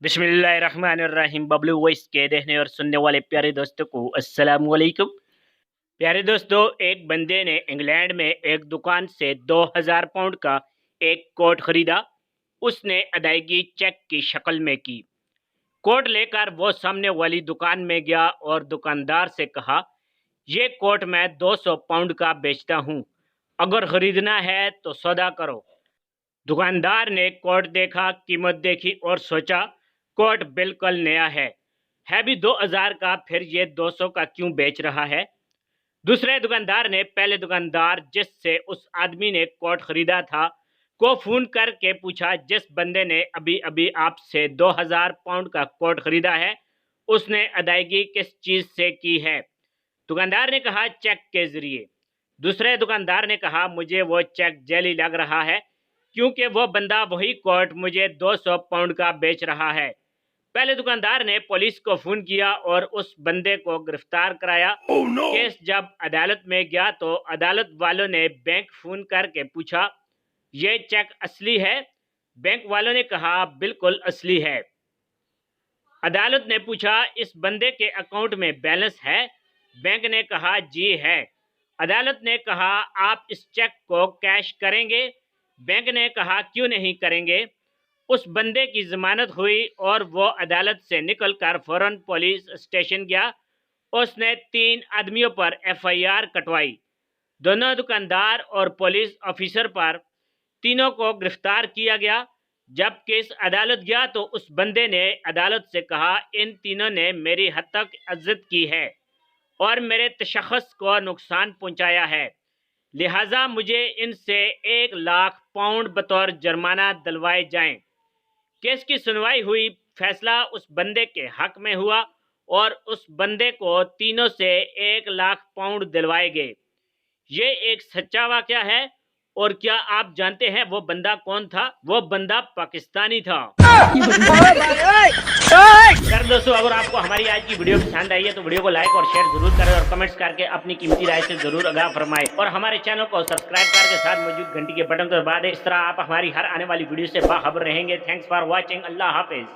बिस्मिल्लाहिर्रहमानिर्रहीम। बबलू वॉइस के देखने और सुनने वाले प्यारे दोस्तों को अस्सलाम वालेकुम। प्यारे दोस्तों, एक बंदे ने इंग्लैंड में एक दुकान से 2000 पाउंड का एक कोट खरीदा। उसने अदायगी चेक की शक्ल में की। कोट लेकर वो सामने वाली दुकान में गया और दुकानदार से कहा, ये कोट मैं 200 पाउंड का बेचता हूँ, अगर खरीदना है तो सौदा करो। दुकानदार ने कोट देखा, कीमत देखी और सोचा कोट बिल्कुल नया है भी 2000 का, फिर ये 200 का क्यों बेच रहा है। दूसरे दुकानदार ने पहले दुकानदार जिससे उस आदमी ने कोट खरीदा था को फोन करके पूछा, जिस बंदे ने अभी अभी आपसे 2000 पाउंड का कोट खरीदा है, उसने अदायगी किस चीज से की है। दुकानदार ने कहा, चेक के जरिए। दूसरे दुकानदार ने कहा, मुझे वो चेक जेली लग रहा है, क्योंकि वो बंदा वही कोट मुझे 200 पाउंड का बेच रहा है। पहले दुकानदार ने पुलिस को फोन किया और उस बंदे को गिरफ्तार कराया। केस जब अदालत में गया तो अदालत वालों ने बैंक फोन करके पूछा, ये चेक असली है। बैंक वालों ने कहा, बिल्कुल असली है। अदालत ने पूछा, इस बंदे के अकाउंट में बैलेंस है। बैंक ने कहा, जी है। अदालत ने कहा, आप इस चेक को कैश करेंगे। बैंक ने कहा, क्यों नहीं करेंगे। उस बंदे की जमानत हुई और वो अदालत से निकलकर फौरन पुलिस स्टेशन गया। उसने 3 आदमियों पर FIR कटवाई, दोनों दुकानदार और पुलिस ऑफिसर पर। तीनों को गिरफ्तार किया गया। जब केस अदालत गया तो उस बंदे ने अदालत से कहा, इन तीनों ने मेरी हद तक इज्जत की है और मेरे तशख़्ख़ुस को नुकसान पहुंचाया है, लिहाजा मुझे इनसे 1 लाख पाउंड बतौर जुर्माना दिलवाए जाएं। केस की सुनवाई हुई। फैसला उस बंदे के हक में हुआ और उस बंदे को तीनों से 1 लाख पाउंड दिलवाए गए। ये एक सच्चा वाकया है। और क्या आप जानते हैं वो बंदा कौन था? वो बंदा पाकिस्तानी था। सर दोस्तों, अगर आपको हमारी आज की वीडियो पसंद आई है तो वीडियो को लाइक और शेयर जरूर करें और कमेंट्स करके अपनी कीमती राय से जरूर आगाह फरमाएं और हमारे चैनल को सब्सक्राइब करके साथ मौजूद घंटी के बटन को दबा दें। इस तरह आप हमारी हर आने वाली वीडियो से बाखबर रहेंगे। Thanks for watching. Allah Hafiz.